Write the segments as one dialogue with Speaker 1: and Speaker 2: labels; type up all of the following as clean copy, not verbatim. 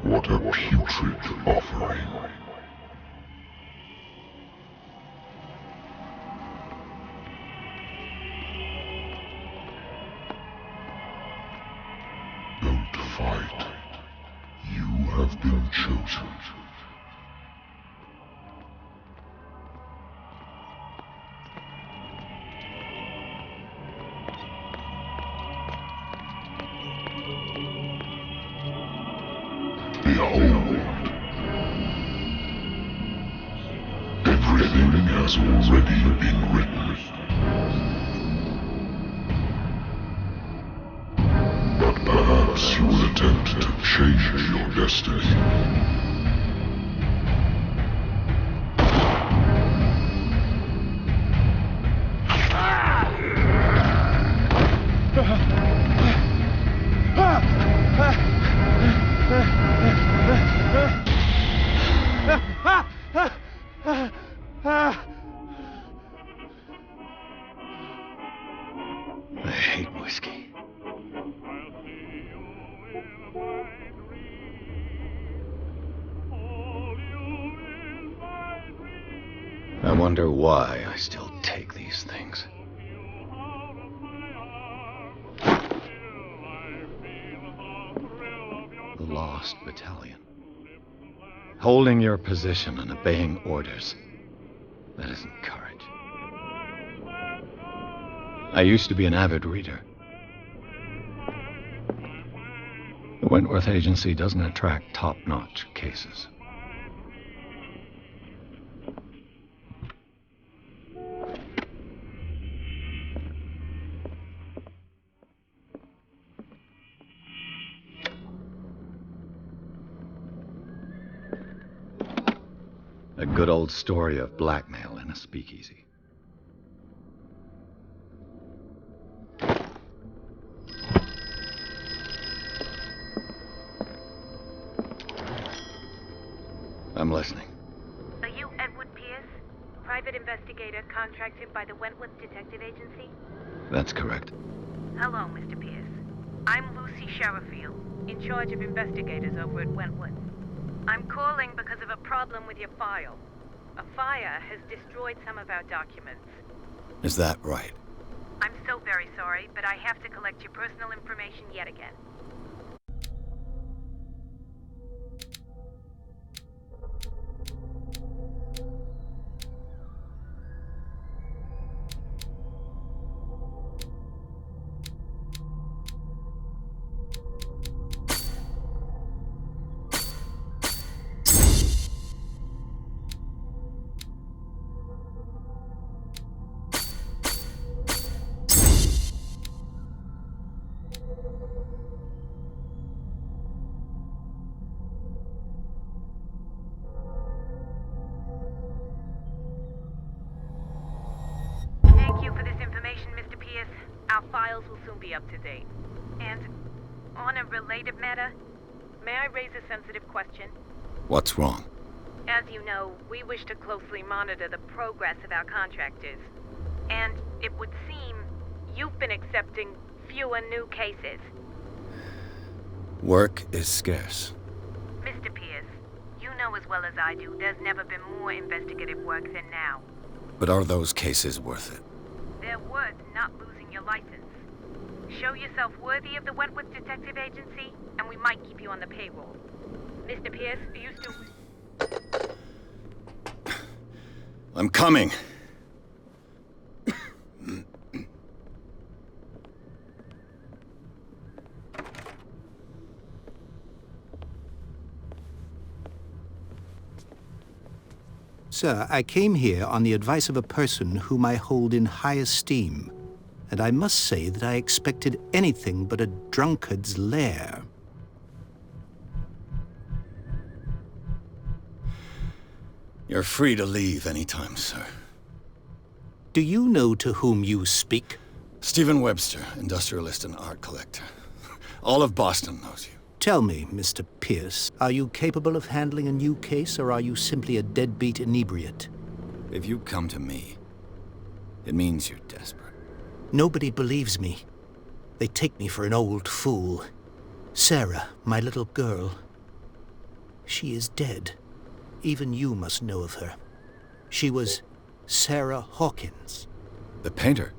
Speaker 1: What a putrid offering. Don't fight. You have been chosen. Behold. Everything has already been written. But perhaps you will attempt to change your destiny.
Speaker 2: I hate whiskey. I wonder why I still take these things. The Lost Battalion. Holding your position and obeying orders. That isn't courage. I used to be an avid reader. The Wentworth Agency doesn't attract top-notch cases. A good old story of blackmail in a speakeasy. I'm listening.
Speaker 3: Are you Edward Pierce, private investigator contracted by the Wentworth Detective Agency?
Speaker 2: That's correct.
Speaker 3: Hello, Mr. Pierce. I'm Lucy Sherrifield, in charge of investigators over at Wentworth. I'm calling because of a problem with your file. A fire has destroyed some of our documents.
Speaker 2: Is that right?
Speaker 3: I'm so very sorry, but I have to collect your personal information yet again. Thank you for this information, Mr. Pierce. Our files will soon be up to date. And on a related matter, may I raise a sensitive question?
Speaker 2: What's wrong?
Speaker 3: As you know, we wish to closely monitor the progress of our contractors. And it would seem you've been accepting fewer new cases.
Speaker 2: Work is scarce.
Speaker 3: Mr. Pierce, you know as well as I do there's never been more investigative work than now.
Speaker 2: But are those cases worth it?
Speaker 3: They're worth not losing your license. Show yourself worthy of the Wentworth Detective Agency, and we might keep you on the payroll. Mr. Pierce, are you still...
Speaker 2: I'm coming.
Speaker 4: Sir, I came here on the advice of a person whom I hold in high esteem, and I must say that I expected anything but a drunkard's lair.
Speaker 2: You're free to leave anytime, sir.
Speaker 4: Do you know to whom you speak?
Speaker 2: Stephen Webster, industrialist and art collector. All of Boston knows you.
Speaker 4: Tell me, Mr. Pierce, are you capable of handling a new case, or are you simply a deadbeat inebriate?
Speaker 2: If you come to me, it means you're desperate.
Speaker 4: Nobody believes me. They take me for an old fool. Sarah, my little girl. She is dead. Even you must know of her. She was Sarah Hawkins.
Speaker 2: The painter?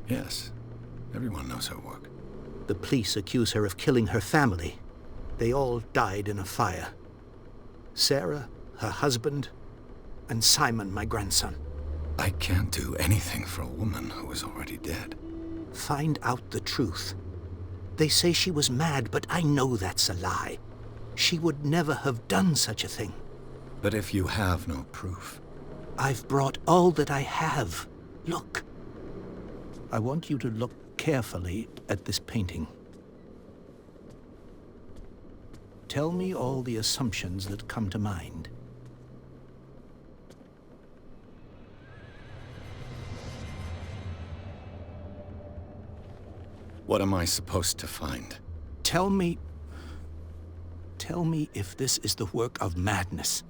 Speaker 2: Yes. Everyone knows her work.
Speaker 4: The police accuse her of killing her family. They all died in a fire. Sarah, her husband, and Simon, my grandson.
Speaker 2: I can't do anything for a woman who is already dead.
Speaker 4: Find out the truth. They say she was mad, but I know that's a lie. She would never have done such a thing.
Speaker 2: But if you have no proof...
Speaker 4: I've brought all that I have. Look. I want you to look carefully at this painting. Tell me all the assumptions that come to mind.
Speaker 2: What am I supposed to find?
Speaker 4: Tell me if this is the work of madness.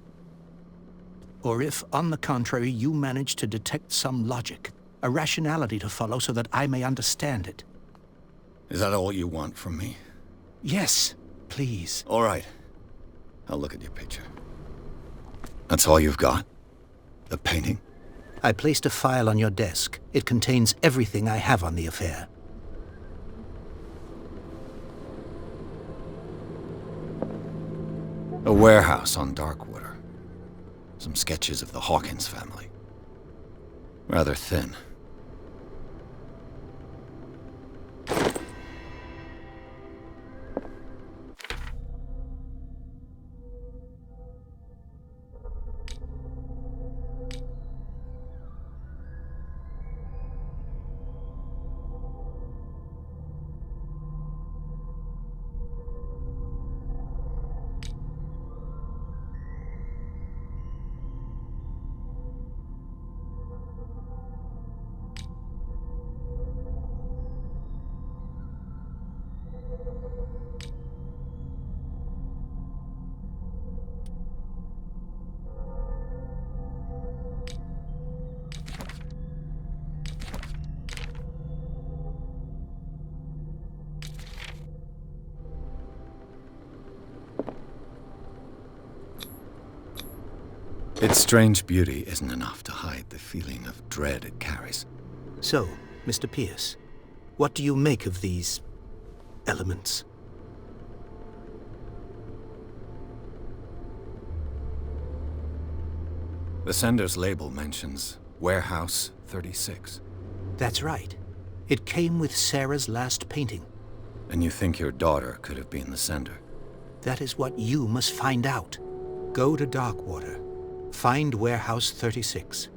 Speaker 4: Or if, on the contrary, you manage to detect some logic, a rationality to follow so that I may understand it.
Speaker 2: Is that all you want from me?
Speaker 4: Yes, please.
Speaker 2: All right. I'll look at your picture. That's all you've got? The painting?
Speaker 4: I placed a file on your desk. It contains everything I have on the affair.
Speaker 2: A warehouse on Darkwater. Some sketches of the Hawkins family. Rather thin. Its strange beauty isn't enough to hide the feeling of dread it carries.
Speaker 4: So, Mr. Pierce, what do you make of these elements?
Speaker 2: The sender's label mentions Warehouse 36.
Speaker 4: That's right. It came with Sarah's last painting.
Speaker 2: And you think your daughter could have been the sender?
Speaker 4: That is what you must find out. Go to Darkwater. Find Warehouse 36.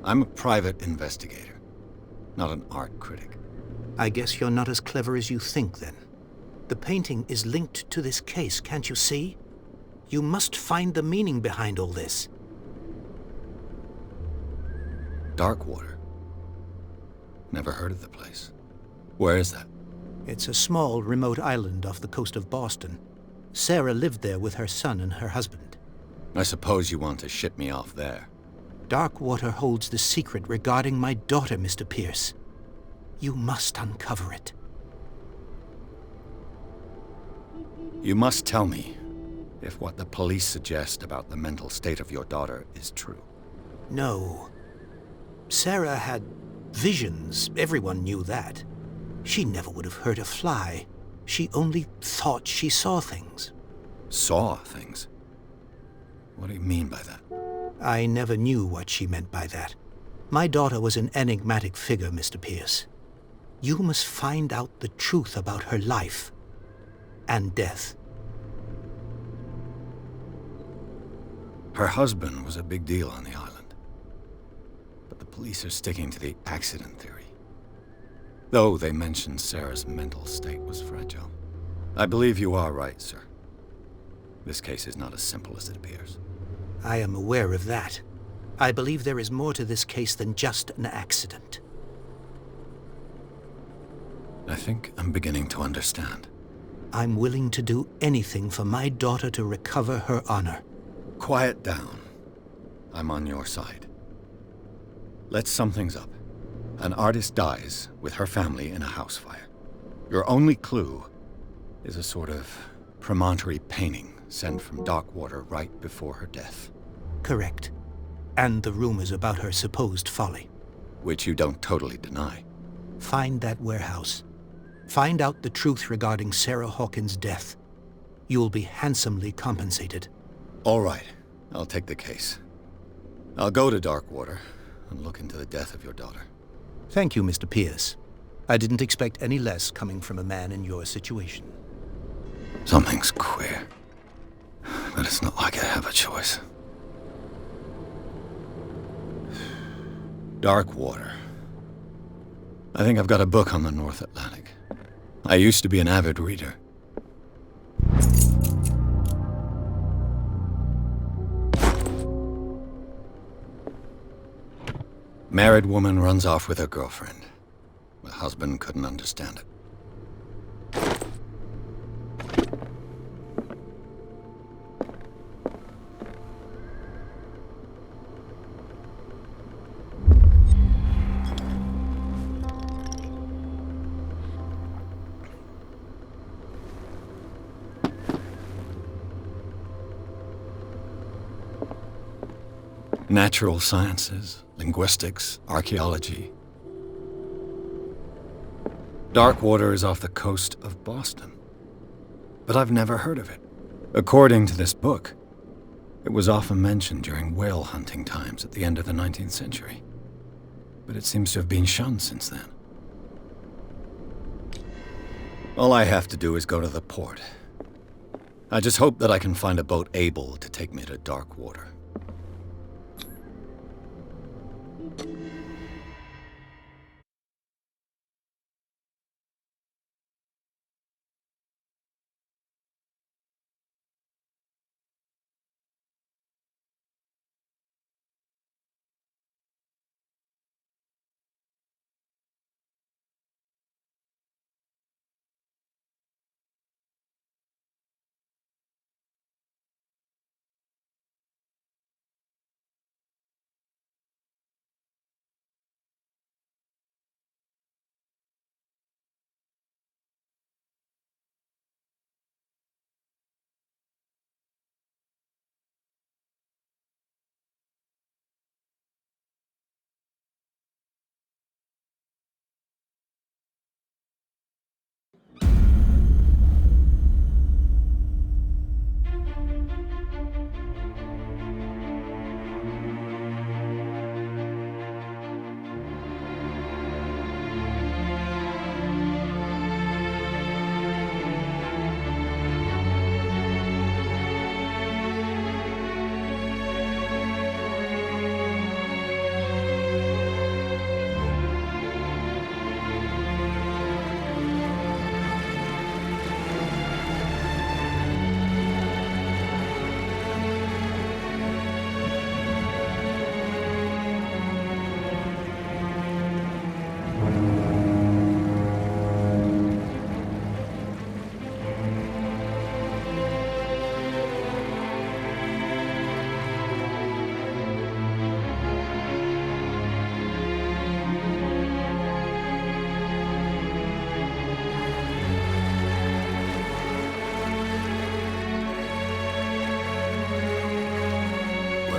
Speaker 2: I'm a private investigator, not an art critic.
Speaker 4: I guess you're not as clever as you think, then. The painting is linked to this case, can't you see? You must find the meaning behind all this.
Speaker 2: Darkwater? Never heard of the place. Where is that?
Speaker 4: It's a small, remote island off the coast of Boston. Sarah lived there with her son and her husband.
Speaker 2: I suppose you want to ship me off there.
Speaker 4: Darkwater holds the secret regarding my daughter, Mr. Pierce. You must uncover it.
Speaker 2: You must tell me if what the police suggest about the mental state of your daughter is true.
Speaker 4: No. Sarah had visions. Everyone knew that. She never would have hurt a fly. She only thought she saw things.
Speaker 2: Saw things? What do you mean by that?
Speaker 4: I never knew what she meant by that. My daughter was an enigmatic figure, Mr. Pierce. You must find out the truth about her life and death.
Speaker 2: Her husband was a big deal on the island. But the police are sticking to the accident theory. Though they mentioned Sarah's mental state was fragile. I believe you are right, sir. This case is not as simple as it appears.
Speaker 4: I am aware of that. I believe there is more to this case than just an accident.
Speaker 2: I think I'm beginning to understand.
Speaker 4: I'm willing to do anything for my daughter to recover her honor.
Speaker 2: Quiet down. I'm on your side. Let's sum things up. An artist dies with her family in a house fire. Your only clue is a sort of promontory painting sent from Darkwater right before her death.
Speaker 4: Correct. And the rumors about her supposed folly.
Speaker 2: Which you don't totally deny.
Speaker 4: Find that warehouse. Find out the truth regarding Sarah Hawkins' death. You'll be handsomely compensated.
Speaker 2: All right. I'll take the case. I'll go to Darkwater and look into the death of your daughter.
Speaker 4: Thank you, Mr. Pierce. I didn't expect any less coming from a man in your situation.
Speaker 2: Something's queer. But it's not like I have a choice. Darkwater. I think I've got a book on the North Atlantic. I used to be an avid reader. Married woman runs off with her girlfriend. The husband couldn't understand it. Natural sciences, linguistics, archaeology. Darkwater is off the coast of Boston. But I've never heard of it. According to this book, it was often mentioned during whale hunting times at the end of the 19th century. But it seems to have been shunned since then. All I have to do is go to the port. I just hope that I can find a boat able to take me to Darkwater.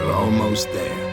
Speaker 5: Almost there.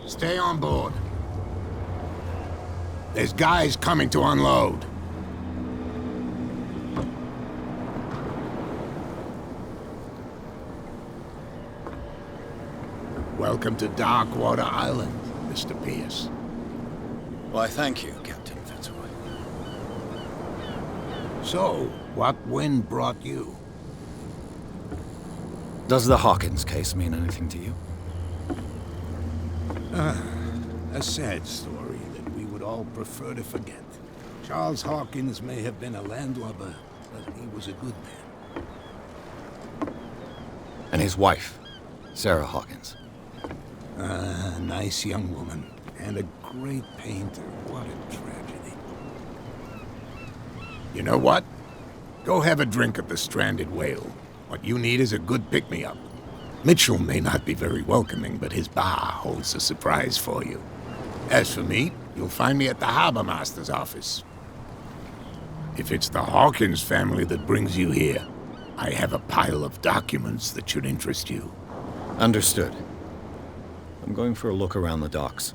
Speaker 5: Stay on board. There's guys coming to unload. Welcome to Darkwater Island, Mr. Pierce.
Speaker 2: Why, thank you, Captain Fitzroy.
Speaker 5: So, what wind brought you?
Speaker 2: Does the Hawkins case mean anything to you?
Speaker 5: A sad story that we would all prefer to forget. Charles Hawkins may have been a landlubber, but he was a good man.
Speaker 2: And his wife, Sarah Hawkins.
Speaker 5: A nice young woman, and a great painter. What a tragedy. You know what? Go have a drink at the Stranded Whale. What you need is a good pick-me-up. Mitchell may not be very welcoming, but his bar holds a surprise for you. As for me, you'll find me at the Harbor Master's office. If it's the Hawkins family that brings you here, I have a pile of documents that should interest you.
Speaker 2: Understood. I'm going for a look around the docks.